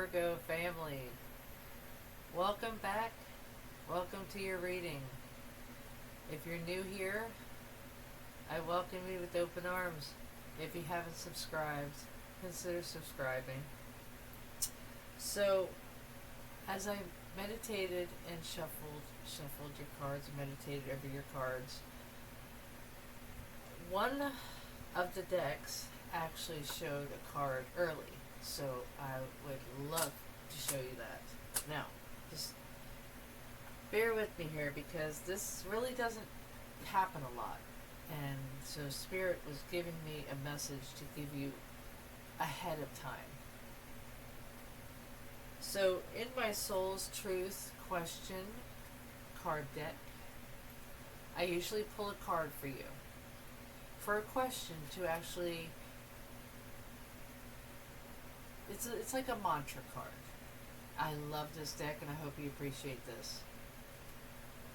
Virgo family. Welcome back. Welcome to your reading. If you're new here, I welcome you with open arms. If you haven't subscribed, consider subscribing. So, as I meditated and shuffled your cards, meditated over your cards, one of the decks actually showed a card early. So I would love to show you that. Now, just bear with me here because this really doesn't happen a lot. And so Spirit was giving me a message to give you ahead of time. So in my Soul's Truth question card deck, I usually pull a card for you. For a question to actually, it's like a mantra card. I love this deck and I hope you appreciate this.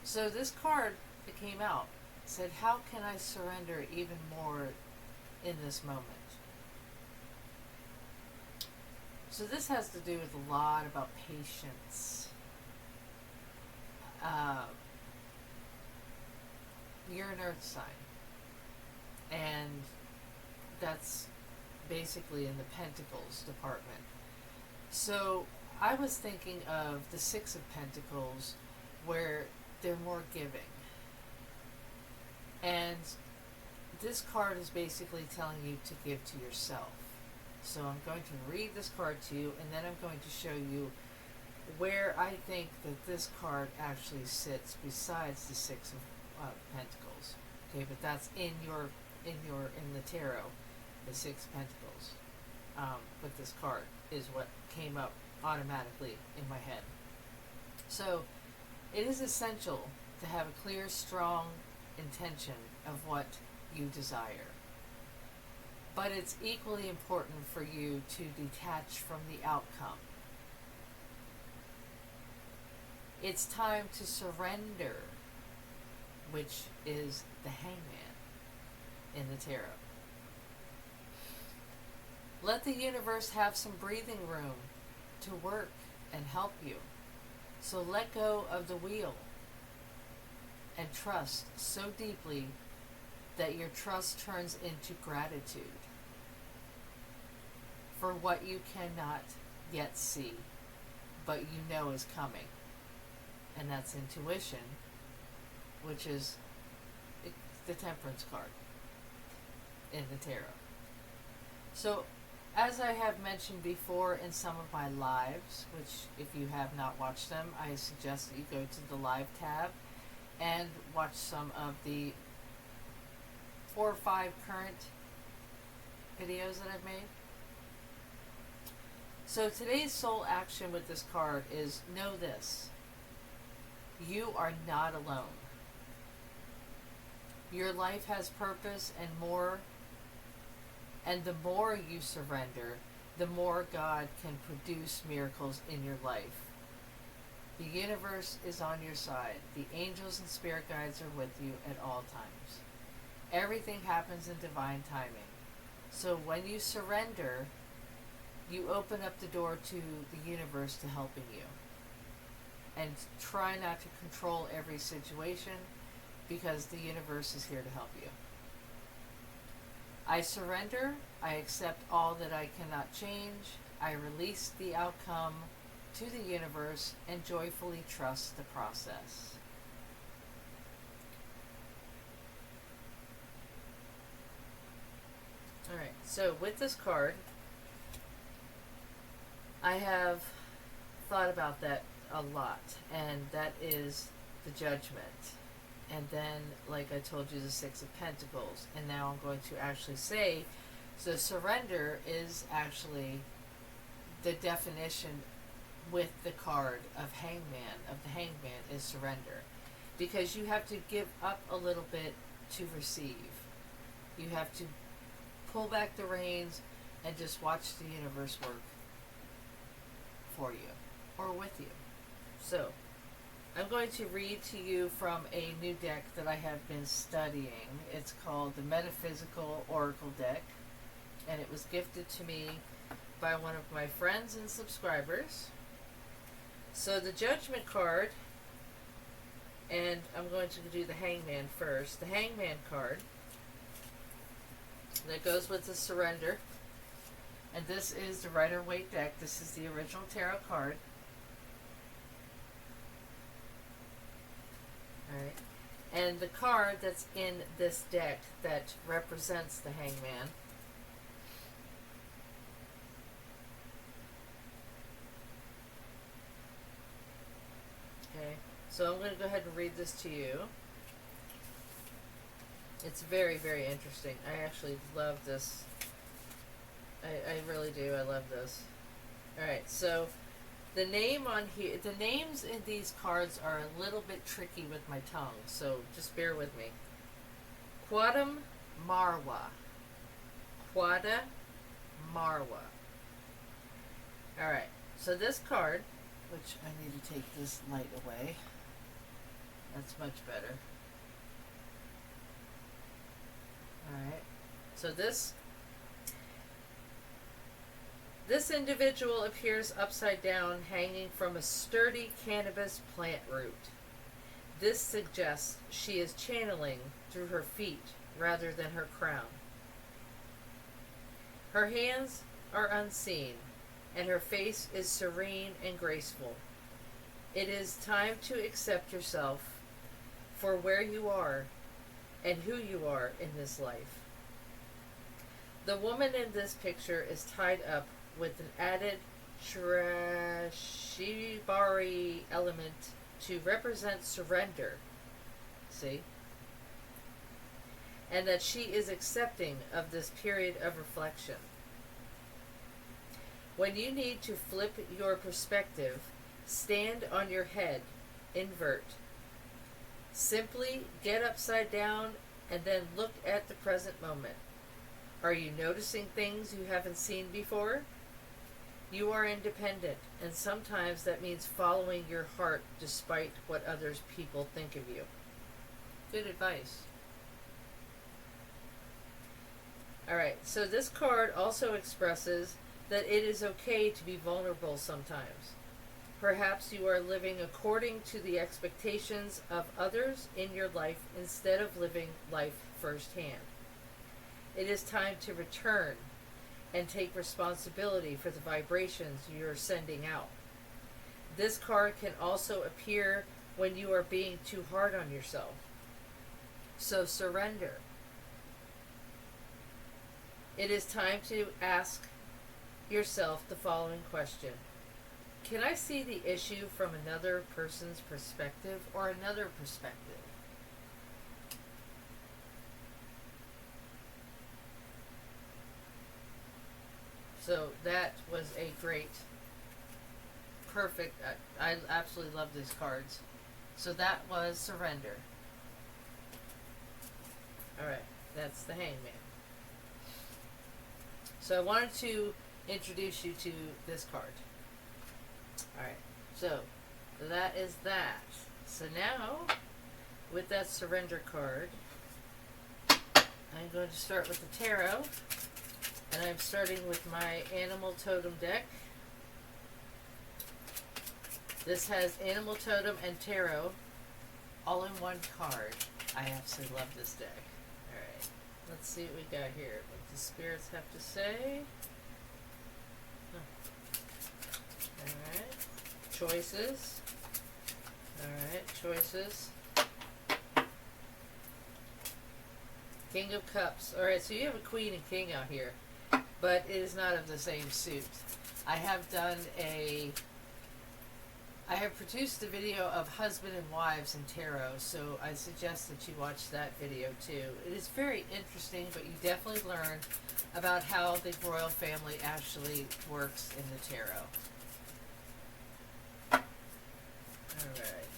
So this card that came out said, how can I surrender even more in this moment? So this has to do with a lot about patience. You're an earth sign. And that's basically in the Pentacles department. So I was thinking of the Six of Pentacles where they're more giving. And this card is basically telling you to give to yourself. So I'm going to read this card to you and then I'm going to show you where I think that this card actually sits besides the Six of Pentacles. Okay, but that's in the tarot, the Six of Pentacles. But this card is what came up automatically in my head. So it is essential to have a clear, strong intention of what you desire. But it's equally important for you to detach from the outcome. It's time to surrender, which is the Hangman in the tarot. Let the universe have some breathing room to work and help you. So let go of the wheel and trust so deeply that your trust turns into gratitude for what you cannot yet see, but you know is coming. And that's intuition, which is the Temperance card in the tarot. So, as I have mentioned before in some of my lives, which if you have not watched them, I suggest that you go to the live tab and watch some of the 4 or 5 current videos that I've made. So today's soul action with this card is, know this: you are not alone. Your life has purpose and more, and the more you surrender, the more God can produce miracles in your life. The universe is on your side. The angels and spirit guides are with you at all times. Everything happens in divine timing. So when you surrender, you open up the door to the universe to helping you. And try not to control every situation, because the universe is here to help you. I surrender. I accept all that I cannot change. I release the outcome to the universe and joyfully trust the process. Alright, so with this card, I have thought about that a lot, and that is the Judgment. And then, like I told you, the Six of Pentacles. And now I'm going to actually say, so surrender is actually the definition with the card of Hangman, of the Hangman, is surrender. Because you have to give up a little bit to receive. You have to pull back the reins and just watch the universe work for you or with you. So I'm going to read to you from a new deck that I have been studying. It's called the Metaphysical Oracle deck, and it was gifted to me by one of my friends and subscribers. So the Judgment card, and I'm going to do the Hangman first. The Hangman card that goes with the Surrender. And this is the Rider-Waite deck. This is the original tarot card. Alright. And the card that's in this deck that represents the Hangman okay, so I'm going to go ahead and read this to you. It's very, very interesting. I actually love this. I really do. I love this. Alright, so the name on here, the names in these cards are a little bit tricky with my tongue, so just bear with me. Quadam Marwa. Quada Marwa. Alright, so this card, which I need to take this light away. That's much better. Alright, so this individual appears upside down, hanging from a sturdy cannabis plant root. This suggests she is channeling through her feet rather than her crown. Her hands are unseen, and her face is serene and graceful. It is time to accept yourself for where you are and who you are in this life. The woman in this picture is tied up with an added shibari element to represent surrender. See? And that she is accepting of this period of reflection. When you need to flip your perspective, stand on your head, invert. Simply get upside down and then look at the present moment. Are you noticing things you haven't seen before? You are independent, and sometimes that means following your heart despite what others people think of you. Good advice. Alright, so this card also expresses that it is okay to be vulnerable sometimes. Perhaps you are living according to the expectations of others in your life instead of living life firsthand. It is time to return and take responsibility for the vibrations you are sending out. This card can also appear when you are being too hard on yourself. So surrender. It is time to ask yourself the following question. Can I see the issue from another person's perspective or another perspective? So that was a great, perfect, I absolutely love these cards. So that was Surrender. Alright, that's the Hangman. So I wanted to introduce you to this card. Alright, so that is that. So now, with that Surrender card, I'm going to start with the Tarot. And I'm starting with my Animal Totem deck. This has Animal Totem and Tarot all in one card. I absolutely love this deck. Alright, let's see what we got here. What the spirits have to say. Alright, choices. Alright, choices. King of Cups. Alright, so you have a Queen and King out here, but it is not of the same suit. I have produced a video of husband and wives in tarot, so I suggest that you watch that video too. It is very interesting, but you definitely learn about how the royal family actually works in the tarot. Alright.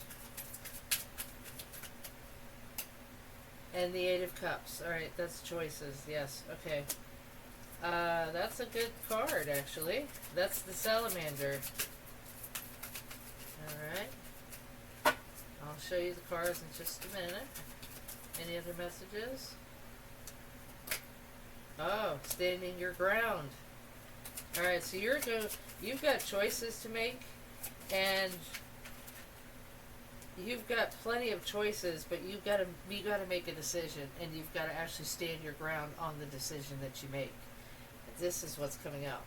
And the Eight of Cups. Alright, that's choices. Yes, okay. That's a good card, actually. That's the Salamander. Alright. I'll show you the cards in just a minute. Any other messages? Oh, standing your ground. All right, so you've got choices to make, and you've got plenty of choices, but you gotta make a decision, and you've got to actually stand your ground on the decision that you make. This is what's coming out.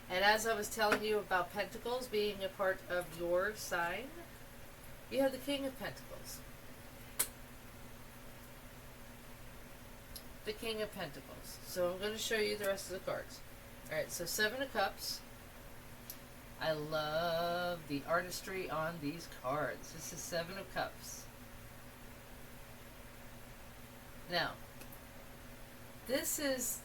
And as I was telling you about Pentacles being a part of your sign, you have the King of Pentacles. The King of Pentacles. So I'm going to show you the rest of the cards. Alright, so Seven of Cups. I love the artistry on these cards. This is Seven of Cups. Now, this is...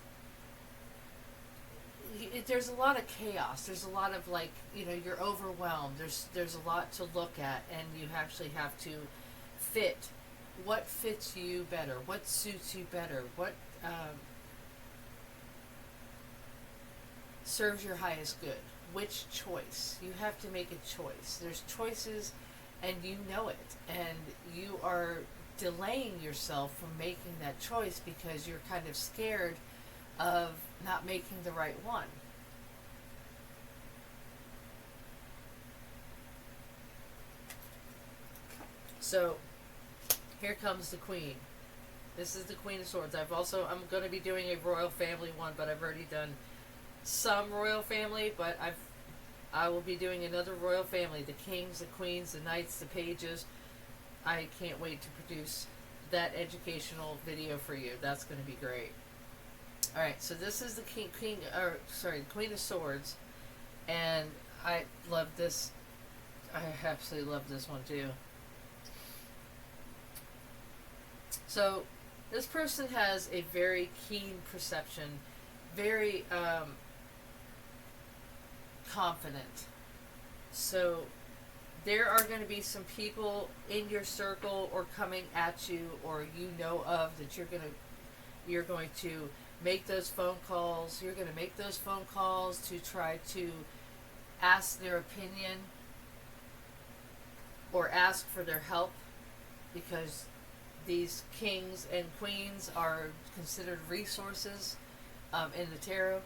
there's a lot of chaos. There's a lot of, like, you're overwhelmed. There's a lot to look at, and you actually have to fit what fits you better, what suits you better, what serves your highest good, which choice. You have to make a choice. There's choices, and you know it, and you are delaying yourself from making that choice because you're kind of scared of not making the right one. So here comes the Queen. This is the Queen of Swords. I'm going to be doing a royal family one, but I've already done some royal family, but I will be doing another royal family. The kings, the queens, the knights, the pages. I can't wait to produce that educational video for you. That's going to be great. Alright, so this is the Queen of Swords, and I love this. I absolutely love this one too. So, this person has a very keen perception, very confident. So, there are going to be some people in your circle or coming at you, or you know of, that you're going to make those phone calls. You're going to make those phone calls to try to ask their opinion or ask for their help, because these kings and queens are considered resources in the tarot.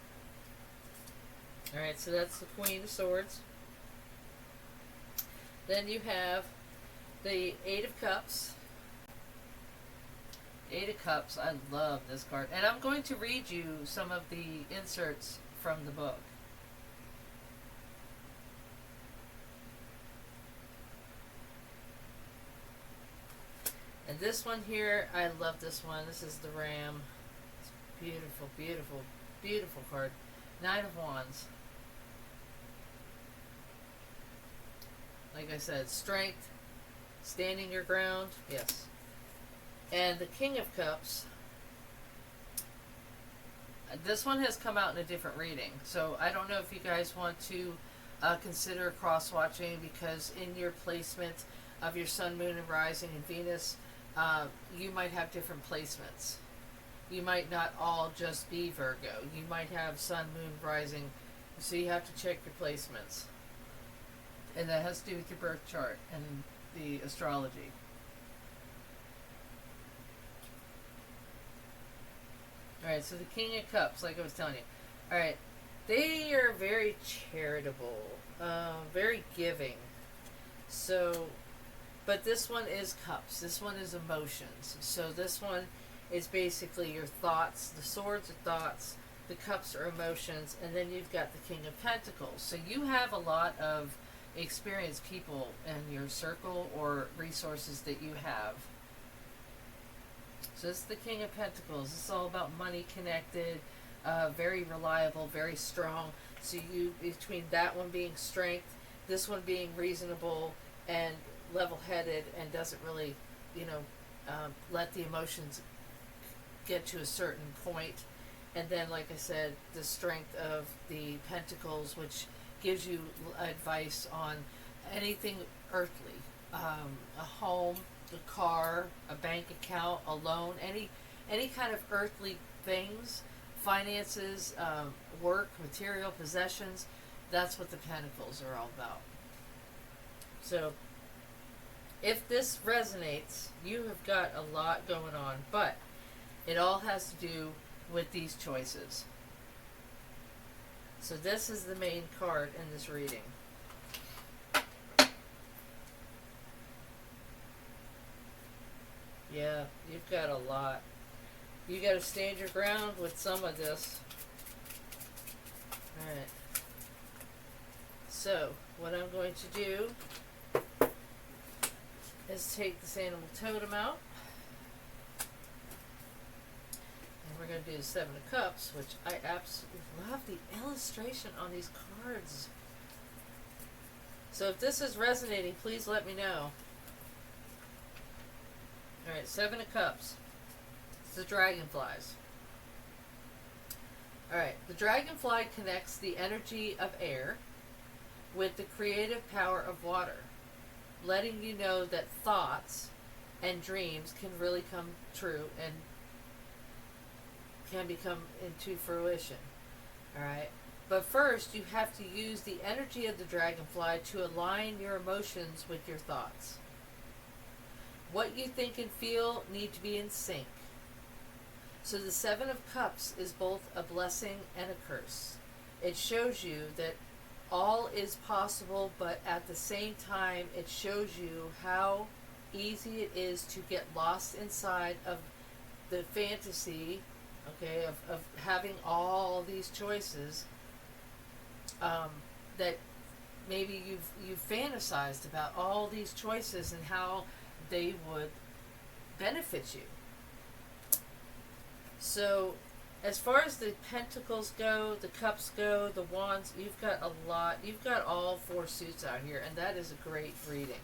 Alright, so that's the Queen of Swords. Then you have the Eight of Cups. Eight of Cups, I love this card. And I'm going to read you some of the inserts from the book. And this one here, I love this one. This is the Ram. It's beautiful, beautiful, beautiful card. Nine of Wands. Like I said, strength, standing your ground, yes. And the King of Cups, this one has come out in a different reading. So I don't know if you guys want to consider cross-watching, because in your placement of your Sun, Moon, and Rising and Venus, you might have different placements. You might not all just be Virgo. You might have Sun, Moon, Rising. So you have to check your placements. And that has to do with your birth chart and the astrology. Alright, so the King of Cups, like I was telling you. Alright, they are very charitable, very giving. So, but this one is cups. This one is emotions. So this one is basically your thoughts. The swords are thoughts. The cups are emotions. And then you've got the King of Pentacles. So you have a lot of experienced people in your circle or resources that you have. So this is the King of Pentacles. This is all about money connected, very reliable, very strong. So you, between that one being strength, this one being reasonable and level-headed and doesn't really, let the emotions get to a certain point. And then, like I said, the strength of the Pentacles, which gives you advice on anything earthly, a home, a car, a bank account, a loan, any kind of earthly things, finances, work, material, possessions. That's what the Pentacles are all about. So if this resonates, you have got a lot going on, but it all has to do with these choices. So this is the main card in this reading. Yeah, you've got a lot. You got to stand your ground with some of this. Alright. So, what I'm going to do is take this animal totem out. And we're going to do the Seven of Cups, which I absolutely love the illustration on these cards. So if this is resonating, please let me know. Alright, Seven of Cups. It's the dragonflies. Alright, the dragonfly connects the energy of air with the creative power of water, letting you know that thoughts and dreams can really come true and can become into fruition. Alright? But first, you have to use the energy of the dragonfly to align your emotions with your thoughts. What you think and feel need to be in sync. So the Seven of Cups is both a blessing and a curse. It shows you that all is possible, but at the same time, it shows you how easy it is to get lost inside of the fantasy, okay, of having all these choices, that maybe you've fantasized about all these choices and how they would benefit you. So as far as the pentacles go, the cups go, the wands, you've got a lot. You've got all four suits out here, and that is a great reading.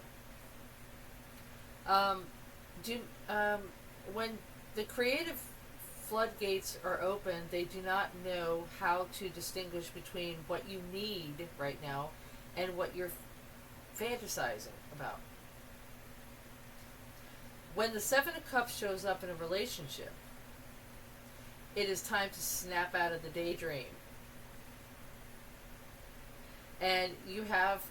When the creative floodgates are open, they do not know how to distinguish between what you need right now and what you're fantasizing about. When the Seven of Cups shows up in a relationship, it is time to snap out of the daydream. And you have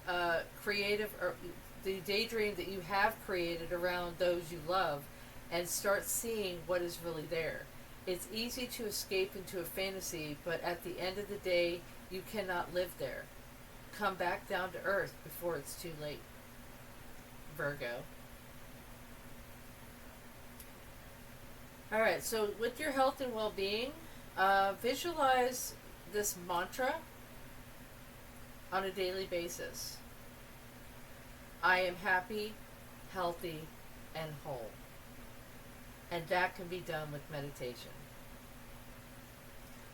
creative, or the daydream that you have created around those you love, and start seeing what is really there. It's easy to escape into a fantasy, but at the end of the day, you cannot live there. Come back down to earth before it's too late, Virgo. Alright, so with your health and well-being, visualize this mantra on a daily basis. I am happy, healthy, and whole. And that can be done with meditation.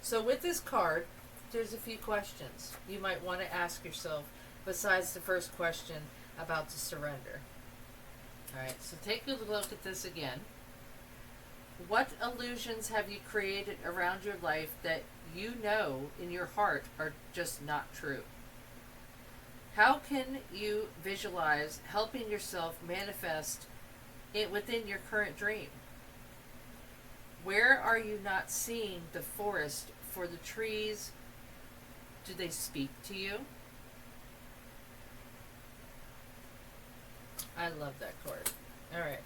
So with this card, there's a few questions you might want to ask yourself besides the first question about the surrender. Alright, so take a look at this again. What illusions have you created around your life that you know in your heart are just not true? How can you visualize helping yourself manifest it within your current dream? Where are you not seeing the forest for the trees? Do they speak to you? I love that card. All right.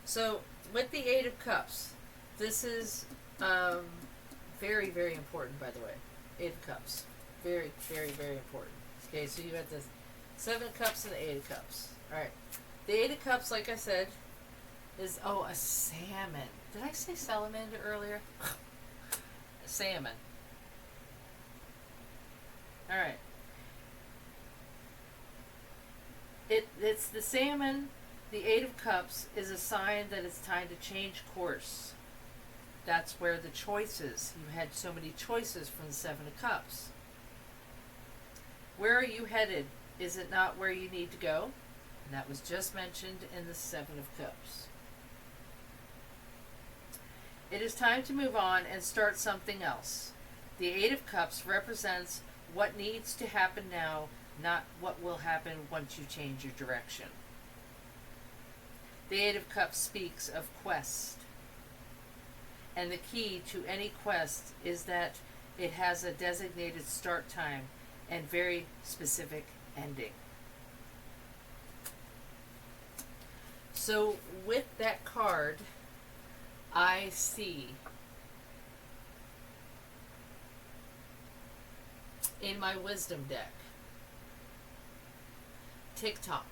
So with the Eight of Cups, this is very, very important, by the way. Eight of Cups. Very, very, very important. Okay, so you got the Seven of Cups and the Eight of Cups. All right. The Eight of Cups, like I said, is, a salmon. Did I say salamander earlier? A salmon. All right. It's the salmon. The Eight of Cups is a sign that it's time to change course. That's where the choices, you had so many choices from the Seven of Cups. Where are you headed? Is it not where you need to go? And that was just mentioned in the Seven of Cups. It is time to move on and start something else. The Eight of Cups represents what needs to happen now, not what will happen once you change your direction. The Eight of Cups speaks of quest. And the key to any quest is that it has a designated start time and very specific ending. So with that card, I see in my wisdom deck. Tik Tok.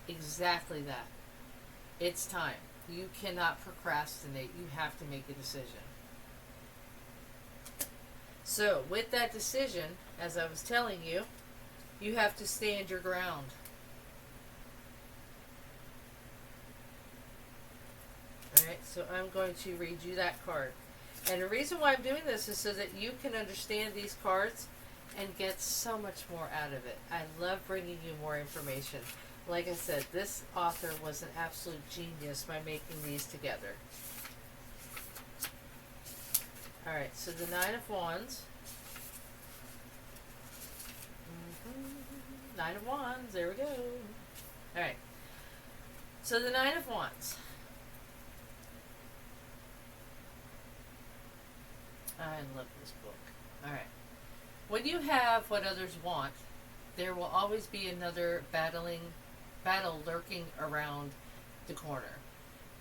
Exactly that. It's time. You cannot procrastinate. You have to make a decision. So, with that decision, as I was telling you, you have to stand your ground. Alright, so I'm going to read you that card. And the reason why I'm doing this is so that you can understand these cards and get so much more out of it. I love bringing you more information. Like I said, this author was an absolute genius by making these together. Alright, so the Nine of Wands. Nine of Wands, there we go. Alright, so the Nine of Wands. I love this book. Alright. When you have what others want, there will always be another battle lurking around the corner.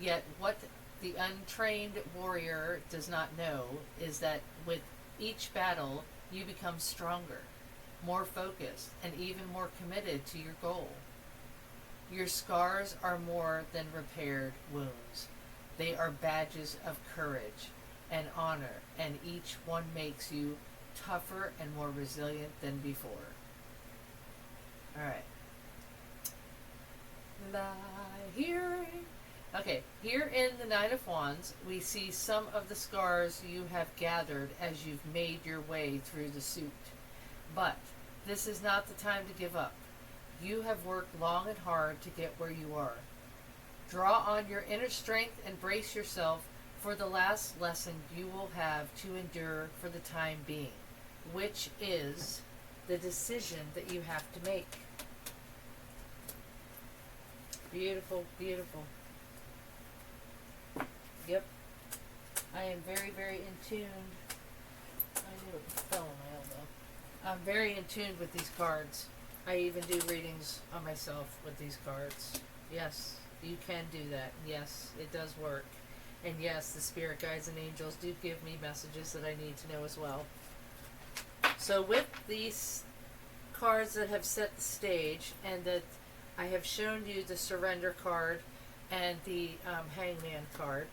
Yet what the untrained warrior does not know is that with each battle, you become stronger, more focused, and even more committed to your goal. Your scars are more than repaired wounds. They are badges of courage and honor, and each one makes you tougher and more resilient than before. Alright. Okay, here in the Nine of Wands, we see some of the scars you have gathered as you've made your way through the suit. But this is not the time to give up. You have worked long and hard to get where you are. Draw on your inner strength and brace yourself for the last lesson you will have to endure for the time being, which is the decision that you have to make. Beautiful, beautiful. Yep. I am very, very in tune. I knew it fell on my elbow. I'm very in tune with these cards. I even do readings on myself with these cards. Yes, you can do that. Yes, it does work. And yes, the spirit guides and angels do give me messages that I need to know as well. So with these cards that have set the stage, and that I have shown you the surrender card and the hangman card,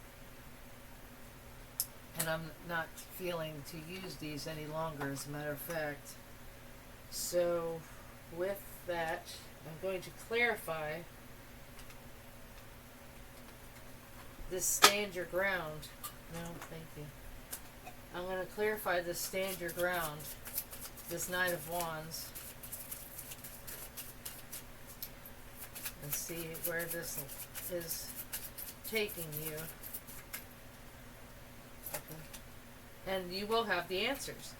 and I'm not feeling to use these any longer, as a matter of fact. So with that, I'm going to clarify this stand your ground. No, thank you. I'm going to clarify this stand your ground, this Nine of Wands, and see where this is taking you. Okay. And you will have the answers.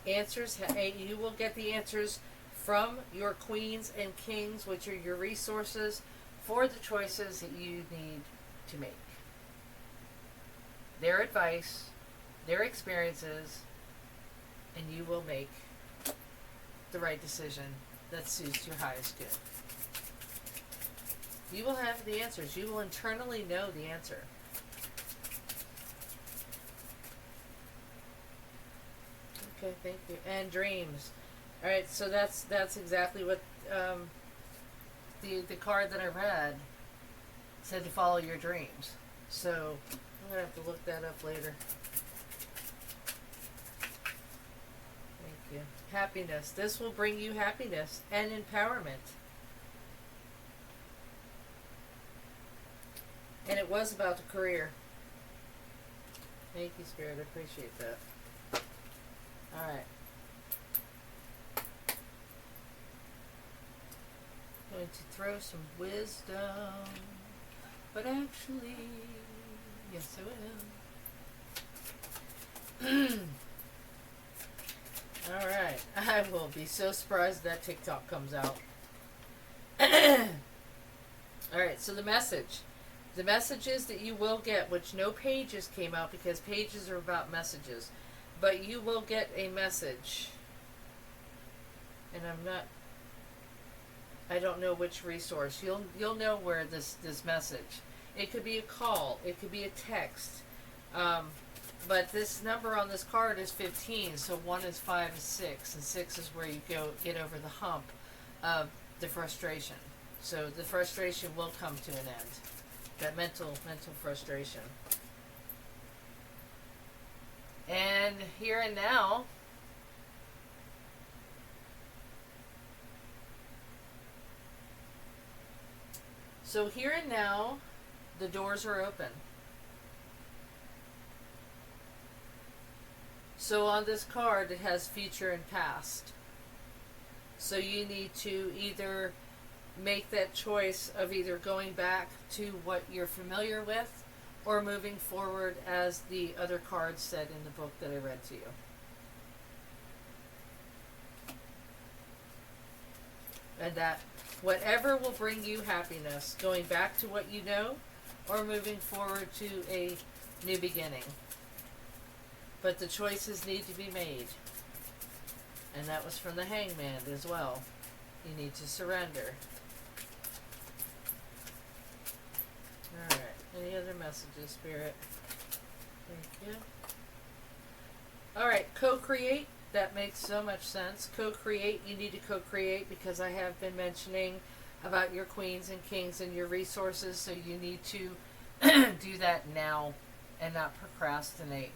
You will get the answers from your queens and kings, which are your resources for the choices that you need to make. Their advice, their experiences, and you will make the right decision that suits your highest good. You will have the answers. You will internally know the answer. Okay, thank you. And dreams. All right, so that's exactly what the card that I read said, to follow your dreams. So I'm gonna have to look that up later. Thank you. Happiness. This will bring you happiness and empowerment. And it was about the career. Thank you, Spirit. I appreciate that. Alright. Going to throw some wisdom. But actually, yes I will. Alright. I will be so surprised that TikTok comes out. Alright, so the message. The messages that you will get, which no pages came out because pages are about messages, but you will get a message. And I don't know which resource. You'll know where this message. It could be a call. It could be a text. But this number on this card is 15, so 1 is 5 is 6, and 6 is where you get over the hump of the frustration. So the frustration will come to an end. That mental frustration. And here and now, so here and now, the doors are open. So on this card, it has future and past. So you need to either make that choice of either going back to what you're familiar with or moving forward, as the other cards said in the book that I read to you. And that whatever will bring you happiness, going back to what you know or moving forward to a new beginning. But the choices need to be made. And that was from the Hangman as well. You need to surrender. Alright, any other messages, Spirit? Thank you. Alright, co-create. That makes so much sense. Co-create, you need to co-create because I have been mentioning about your queens and kings and your resources, so you need to do that now and not procrastinate.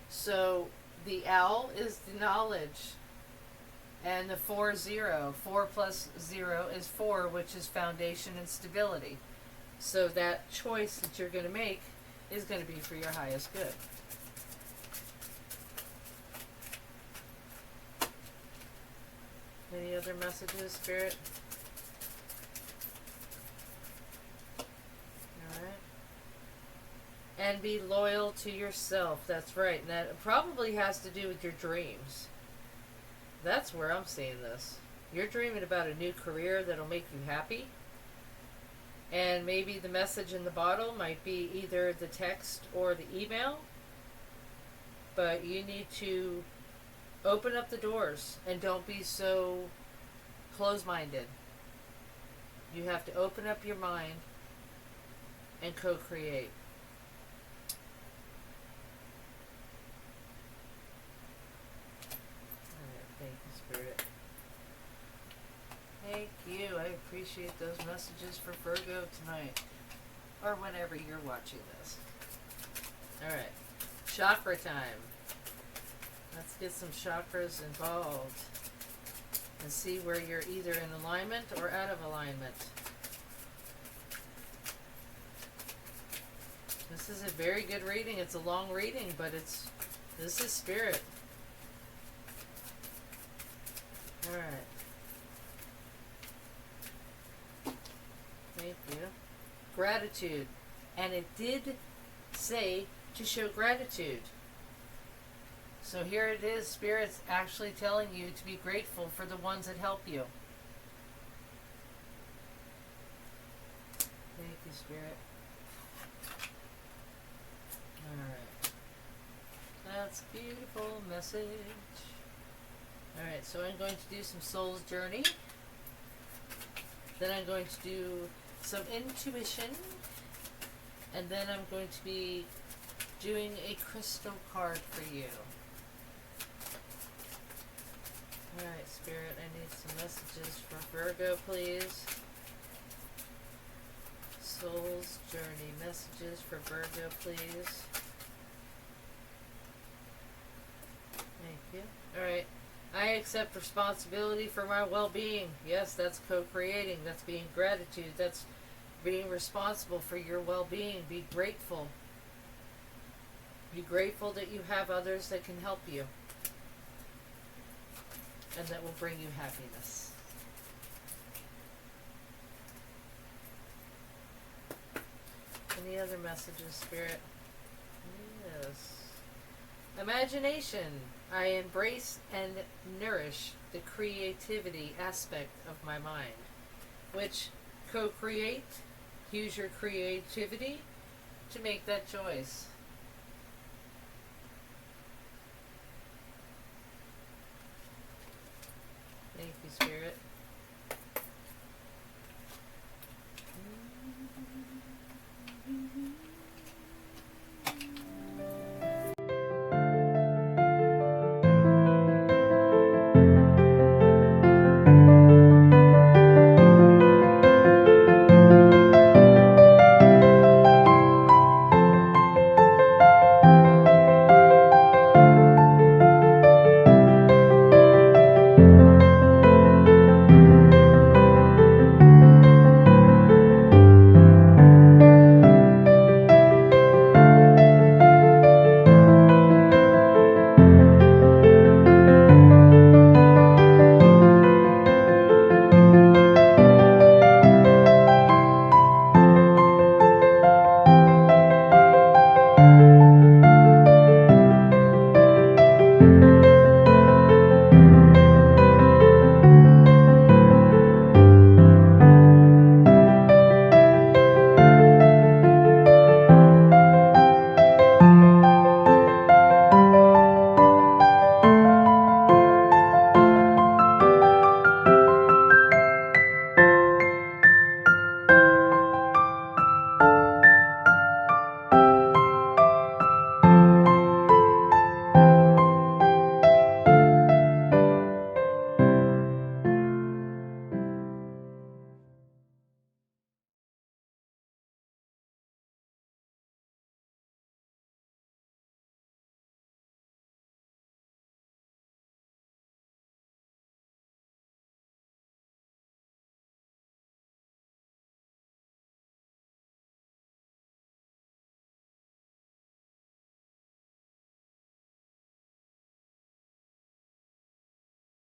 So the owl is the knowledge, and the 4-0. 4 plus 0 is 4, which is foundation and stability. So that choice that you're going to make is going to be for your highest good. Any other messages, Spirit? Alright. And be loyal to yourself. That's right. And that probably has to do with your dreams. That's where I'm seeing this. You're dreaming about a new career that'll make you happy. And maybe the message in the bottle might be either the text or the email. But you need to open up the doors and don't be so close-minded. You have to open up your mind and co-create. Alright, thank you, Spirit. Thank you. I appreciate those messages for Virgo tonight. Or whenever you're watching this. Alright. Chakra time. Let's get some chakras involved and see where you're either in alignment or out of alignment. This is a very good reading. It's a long reading, but this is Spirit. Alright. Thank you. Gratitude. And it did say to show gratitude. So here it is, Spirit's actually telling you to be grateful for the ones that help you. Thank you, Spirit. Alright. That's a beautiful message. Alright, so I'm going to do some Soul's Journey. Then I'm going to do some intuition. And then I'm going to be doing a crystal card for you. Alright, Spirit, I need some messages for Virgo, please. Soul's Journey. Messages for Virgo, please. Thank you. Alright. I accept responsibility for my well-being. Yes, that's co-creating. That's being gratitude. That's being responsible for your well-being. Be grateful. Be grateful that you have others that can help you. And that will bring you happiness. Any other messages, Spirit? Yes. Imagination. I embrace and nourish the creativity aspect of my mind. Which, co-create, use your creativity to make that choice. Thank you, Spirit.